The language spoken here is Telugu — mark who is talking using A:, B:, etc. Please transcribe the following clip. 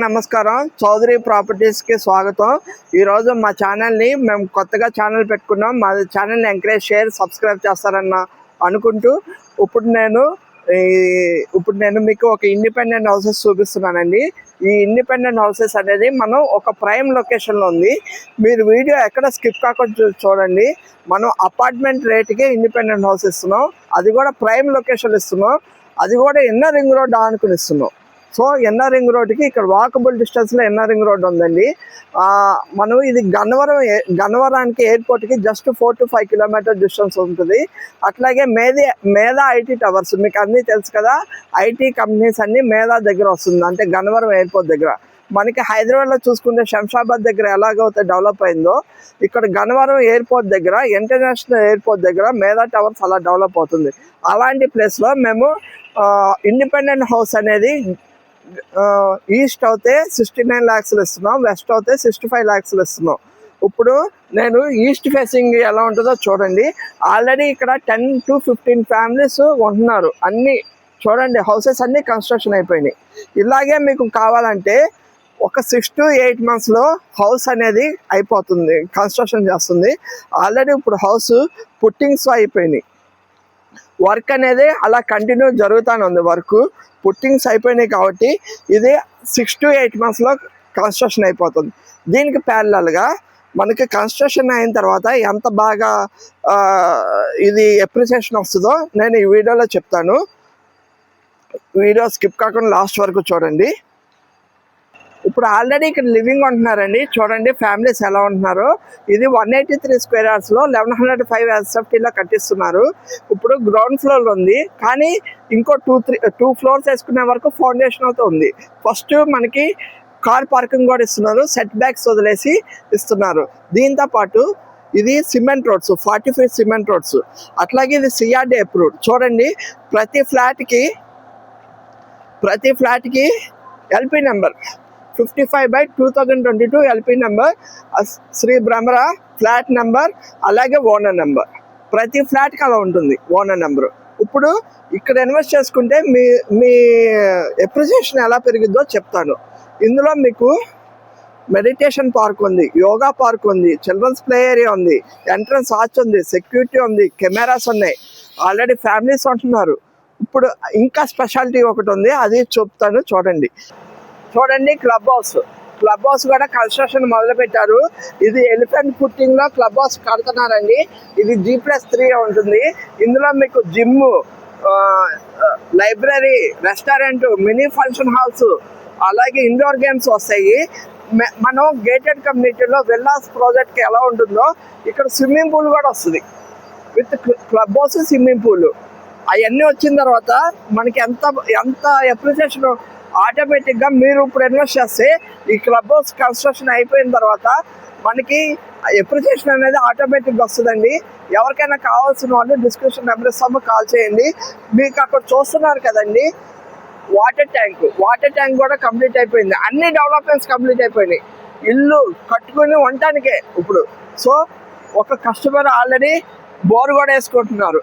A: నమస్కారం, చౌదరి ప్రాపర్టీస్ కి స్వాగతం. ఈ రోజు మా ఛానల్ ని మేము కొత్తగా ఛానల్ పెట్టుకున్నాం. మా ఛానల్ ని ఎంకరేజ్ షేర్ సబ్స్క్రైబ్ చేస్తారన్న అనుకుంటూ ఇప్పుడు నేను మీకు ఒక ఇండిపెండెంట్ హౌసెస్ చూపిస్తున్నానండి. ఈ ఇండిపెండెంట్ హౌసెస్ అనేది మనం ఒక ప్రైమ్ లొకేషన్లో ఉంది. మీరు వీడియో ఎక్కడ స్కిప్ కాకుండా చూడండి. మనం అపార్ట్మెంట్ రేటుకే ఇండిపెండెంట్ హౌస్ ఇస్తున్నాం, అది కూడా ప్రైమ్ లొకేషన్ ఇస్తున్నాం, అది కూడా ఇన్నర్ రింగ్ రోడ్ ఆనుకుని ఇస్తున్నాం. సో ఇన్నర్ రింగ్ రోడ్కి ఇక్కడ వాకబుల్ డిస్టెన్స్లో ఇన్నర్ రింగ్ రోడ్ ఉందండి. మనం ఇది గన్నవరానికి ఎయిర్పోర్ట్కి జస్ట్ 4 to 5 కిలోమీటర్ డిస్టెన్స్ ఉంటుంది. అట్లాగే మేధా ఐటీ టవర్స్ మీకు అన్నీ తెలుసు కదా, ఐటీ కంపెనీస్ అన్నీ మేధా దగ్గర వస్తుంది, అంటే గన్నవరం ఎయిర్పోర్ట్ దగ్గర. మనకి హైదరాబాద్లో చూసుకుంటే శంషాబాద్ దగ్గర ఎలాగైతే డెవలప్ అయిందో, ఇక్కడ గన్నవరం ఎయిర్పోర్ట్ దగ్గర, ఇంటర్నేషనల్ ఎయిర్పోర్ట్ దగ్గర మేధా టవర్స్ అలా డెవలప్ అవుతుంది. అలాంటి ప్లేస్లో మేము ఇండిపెండెంట్ హౌస్ అనేది ఈస్ట్ అయితే 69 lakhs ఇస్తున్నాం, వెస్ట్ అయితే 65 lakhs ఇస్తున్నాం. ఇప్పుడు నేను ఈస్ట్ ఫేసింగ్ ఎలా ఉంటుందో చూడండి. ఆల్రెడీ ఇక్కడ 10 to 15 ఫ్యామిలీస్ ఉంటున్నారు. అన్నీ చూడండి, హౌసెస్ అన్నీ కన్స్ట్రక్షన్ అయిపోయినాయి. ఇలాగే మీకు కావాలంటే ఒక 6 to 8 monthsలో హౌస్ అనేది అయిపోతుంది, కన్స్ట్రక్షన్ చేస్తుంది. ఆల్రెడీ ఇప్పుడు హౌస్ పుట్టింగ్స్ అయిపోయినాయి. వర్క్ అనేది అలా కంటిన్యూ జరుగుతూనే ఉంది. పుట్టింగ్స్ అయిపోయినాయి కాబట్టి ఇది 6 to 8 monthsలో కన్స్ట్రక్షన్ అయిపోతుంది. దీనికి ప్యారలల్గా మనకి కన్స్ట్రక్షన్ అయిన తర్వాత ఎంత బాగా ఇది ఎప్రిసియేషన్ వస్తుందో నేను ఈ వీడియోలో చెప్తాను. వీడియో స్కిప్ కాకుండా లాస్ట్ వరకు చూడండి. ఇప్పుడు ఆల్రెడీ ఇక్కడ లివింగ్ ఉంటున్నారండి. చూడండి ఫ్యామిలీస్ ఎలా ఉంటున్నారు. ఇది 183 square yardsలో 1105 SFTలో కట్టిస్తున్నారు. ఇప్పుడు గ్రౌండ్ ఫ్లోర్ ఉంది, కానీ ఇంకో 2 floors వేసుకునే వరకు ఫౌండేషన్ అయితే ఉంది. ఫస్ట్ మనకి కార్ పార్కింగ్ కూడా ఇస్తున్నారు, సెట్ బ్యాక్స్ వదిలేసి ఇస్తున్నారు. దీంతో పాటు ఇది cement roads, 40 feet cement roads. అట్లాగే ఇది CRD అప్రూవ్డ్. చూడండి, ప్రతి ఫ్లాట్కి LP number 55/2022 LP number, Shri Bhramara flat number, అలాగే ఓనర్ నెంబర్. ప్రతి ఫ్లాట్కి అలా ఉంటుంది ఓనర్ నెంబరు. ఇప్పుడు ఇక్కడ ఇన్వెస్ట్ చేసుకుంటే మీ ఎప్రిసియేషన్ ఎలా పెరిగిద్దో చెప్తాను. ఇందులో మీకు మెడిటేషన్ పార్క్ ఉంది, యోగా పార్క్ ఉంది, చిల్డ్రన్స్ ప్లే ఏరియా ఉంది, ఎంట్రన్స్ ఆర్చ్ ఉంది, సెక్యూరిటీ ఉంది, కెమెరాస్ ఉన్నాయి. ఆల్రెడీ ఫ్యామిలీస్ ఉంటున్నారు. ఇప్పుడు ఇంకా స్పెషాలిటీ ఒకటి ఉంది, అది చెప్తాను. చూడండి క్లబ్ హౌస్ కూడా కన్స్ట్రక్షన్ మొదలు పెట్టారు. ఇది ఎలిఫెంట్ పుట్టింగ్లో క్లబ్ హౌస్ కడుతున్నారండి. ఇది G+3 ఉంటుంది. ఇందులో మీకు gym, library, restaurant, mini function halls, అలాగే ఇండోర్ గేమ్స్ వస్తాయి. మనం గేటెడ్ కమ్యూనిటీలో విల్లాస్ ప్రాజెక్ట్కి ఎలా ఉంటుందో ఇక్కడ స్విమ్మింగ్ పూల్ కూడా వస్తుంది, with club house, swimming pool. అవన్నీ వచ్చిన తర్వాత మనకి ఎంత ఎప్రిసియేషన్ ఆటోమేటిక్గా మీరు ఇప్పుడు ఇన్వెస్ట్ చేస్తే ఈ క్లబ్ హౌస్ కన్స్ట్రక్షన్ అయిపోయిన తర్వాత మనకి ఎప్రిసియేషన్ అనేది ఆటోమేటిక్గా వస్తుందండి. ఎవరికైనా కావాల్సిన వాళ్ళు డిస్క్రిప్షన్ నెంబర్ ఇస్తాము, కాల్ చేయండి. మీకు అక్కడ చూస్తున్నారు కదండి వాటర్ ట్యాంక్ కూడా కంప్లీట్ అయిపోయింది. అన్ని డెవలప్మెంట్స్ కంప్లీట్ అయిపోయినాయి. ఇల్లు కట్టుకుని ఉండటానికే ఇప్పుడు. సో ఒక కస్టమర్ ఆల్రెడీ బోర్ కూడా వేసుకుంటున్నారు.